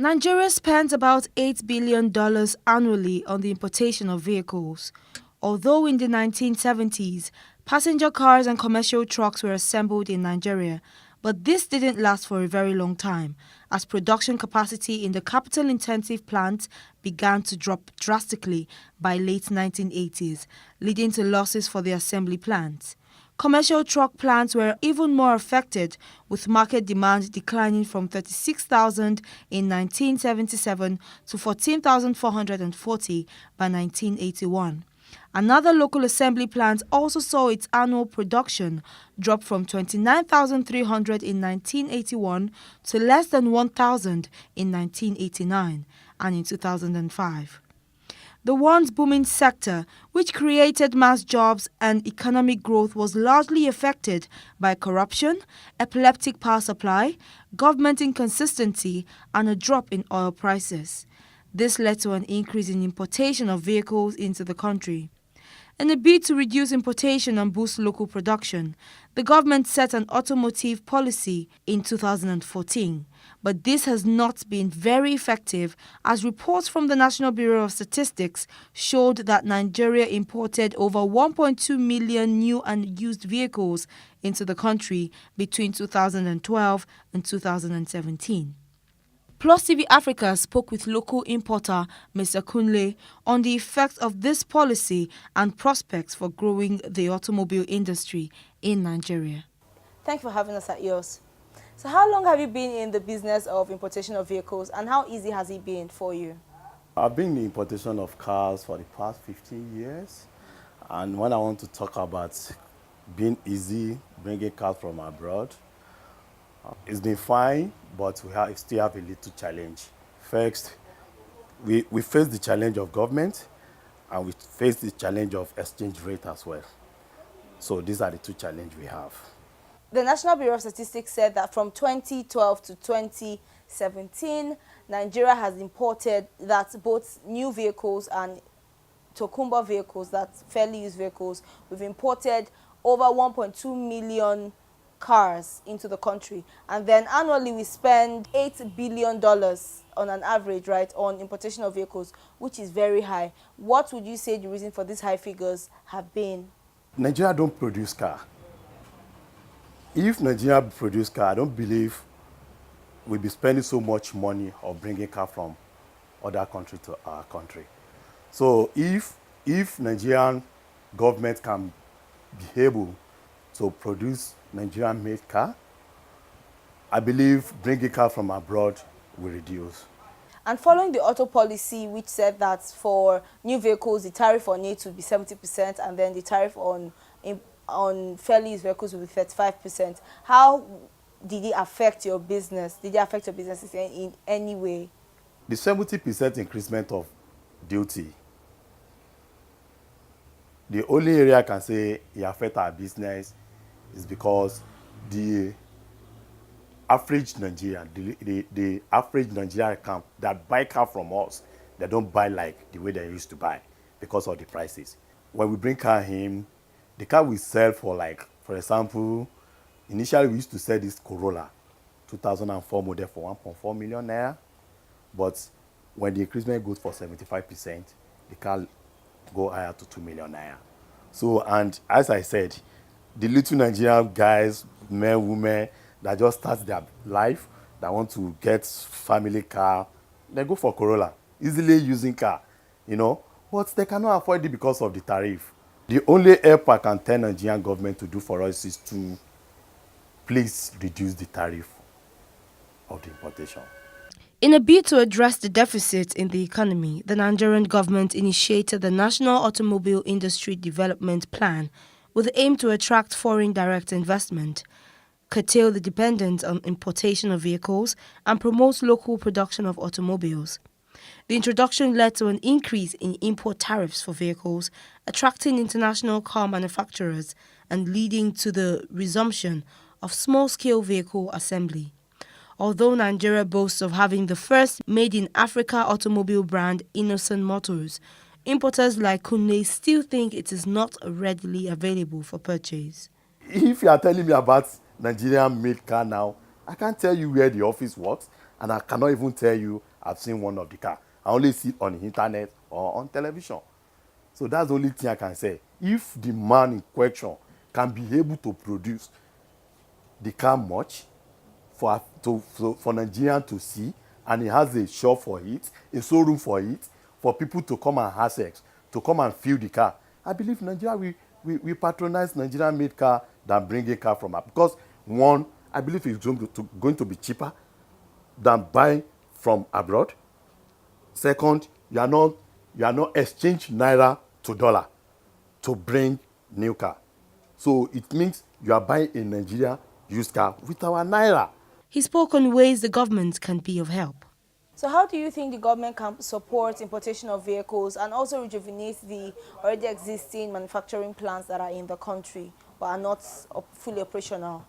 Nigeria spends about $8 billion annually on the importation of vehicles. Although in the 1970s, passenger cars and commercial trucks were assembled in Nigeria, but this didn't last for a very long time, as production capacity in the capital-intensive plants began to drop drastically by late 1980s, leading to losses for the assembly plants. Commercial truck plants were even more affected, with market demand declining from 36,000 in 1977 to 14,440 by 1981. Another local assembly plant also saw its annual production drop from 29,300 in 1981 to less than 1,000 in 1989 and in 2005. The once booming sector, which created mass jobs and economic growth, was largely affected by corruption, epileptic power supply, government inconsistency, and a drop in oil prices. This led to an increase in importation of vehicles into the country. In a bid to reduce importation and boost local production, the government set an automotive policy in 2014. But this has not been very effective, as reports from the National Bureau of Statistics showed that Nigeria imported over 1.2 million new and used vehicles into the country between 2012 and 2017. Plus TV Africa spoke with local importer Mr. Kunle on the effects of this policy and prospects for growing the automobile industry in Nigeria. Thank you for having us at yours. So how long have you been in the business of importation of vehicles, and how easy has it been for you? I've been in the importation of cars for the past 15 years. And when I want to talk about being easy, bringing cars from abroad, it's been fine, but we still have a little challenge. First, we face the challenge of government, and we face the challenge of exchange rate as well. So these are the two challenges we have. The National Bureau of Statistics said that from 2012 to 2017, Nigeria has imported that both new vehicles and Tokumba vehicles, that's fairly used vehicles, we've imported over 1.2 million cars into the country, and then annually we spend $8 billion on an average, right, on importation of vehicles, which is very high. What would you say the reason for these high figures have been? Nigeria don't produce car. If Nigeria produce car, I don't believe we'll be spending so much money or bringing car from other country to our country. So if Nigerian government can be able to produce Nigerian-made car, I believe bringing car from abroad will reduce. And following the auto policy, which said that for new vehicles, the tariff on it would be 70%, and then the tariff on fairly used vehicles would be 35%. How did it affect your business? Did it affect your businesses in any way? The 70% increasement of duty, the only area I can say it affect our business is because the average Nigerian, the average Nigerian camp that buy car from us, they don't buy like the way they used to buy because of the prices. When we bring car in, the car we sell for, like, for example, initially we used to sell this Corolla 2004 model for 1.4 million naira, but when the increment goes for 75%, the car go higher to 2 million naira. So, and as I said, the little Nigerian guys, men, women, that just start their life, that want to get family car, they go for Corolla, easily using car, you know, but they cannot afford it because of the tariff. The only help I can tell Nigerian government to do for us is to please reduce the tariff of the importation. In a bid to address the deficit in the economy, the Nigerian government initiated the National Automobile Industry Development Plan with the aim to attract foreign direct investment, curtail the dependence on importation of vehicles, and promote local production of automobiles. The introduction led to an increase in import tariffs for vehicles, attracting international car manufacturers and leading to the resumption of small-scale vehicle assembly. Although Nigeria boasts of having the first made-in-Africa automobile brand, Innocent Motors, importers like Kunle still think it is not readily available for purchase. If you are telling me about Nigerian-made car now, I can't tell you where the office works, and I cannot even tell you I've seen one of the car. I only see it on the internet or on television. So that's the only thing I can say. If the man in question can be able to produce the car much for Nigerians to see, and he has a shop for it, a showroom for it, for people to come and access, to come and feel the car, I believe Nigeria we patronize Nigerian made car than bringing car from up. Because one, I believe it's going to be cheaper than buying from abroad. Second, you are not exchange naira to dollar to bring new car. So it means you are buying a Nigeria used car with our naira. He spoke on ways the government can be of help. So how do you think the government can support importation of vehicles and also rejuvenate the already existing manufacturing plants that are in the country but are not fully operational?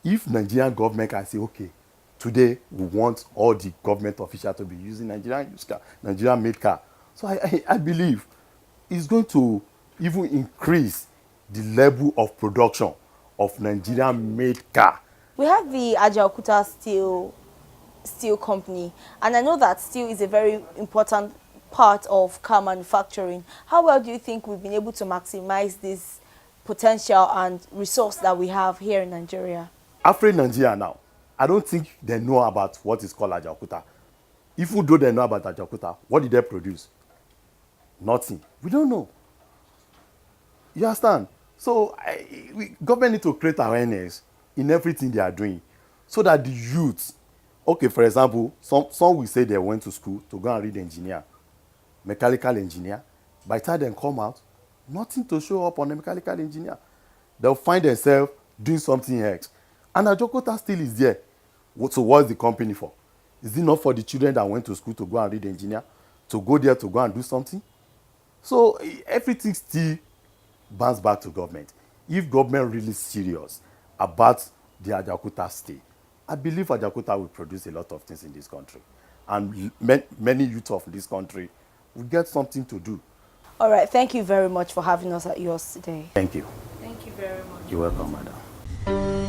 If Nigerian government can say, okay, today we want all the government officials to be using Nigerian used car, Nigerian made car. So I believe it's going to even increase the level of production of Nigerian made car. We have the Ajaokuta steel company, and I know that steel is a very important part of car manufacturing. How well do you think we've been able to maximize this potential and resource that we have here in Nigeria? After Nigeria now, I don't think they know about what is called Ajaokuta. Even though they know about Ajaokuta, what did they produce? Nothing. We don't know. You understand? So government need to create awareness in everything they are doing, so that the youth, okay, for example, some will say they went to school to go and read engineer, mechanical engineer. By the time they come out, nothing to show up on a mechanical engineer. They'll find themselves doing something else. And Ajaokuta still is there. So what's the company for? Is it not for the children that went to school to go and read engineer, to go there to go and do something? So everything still bounce back to government. If government really serious about the Ajaokuta stay, I believe Ajaokuta will produce a lot of things in this country. And many youth of this country will get something to do. All right, thank you very much for having us at yours today. Thank you. Thank you very much. You're welcome, madam.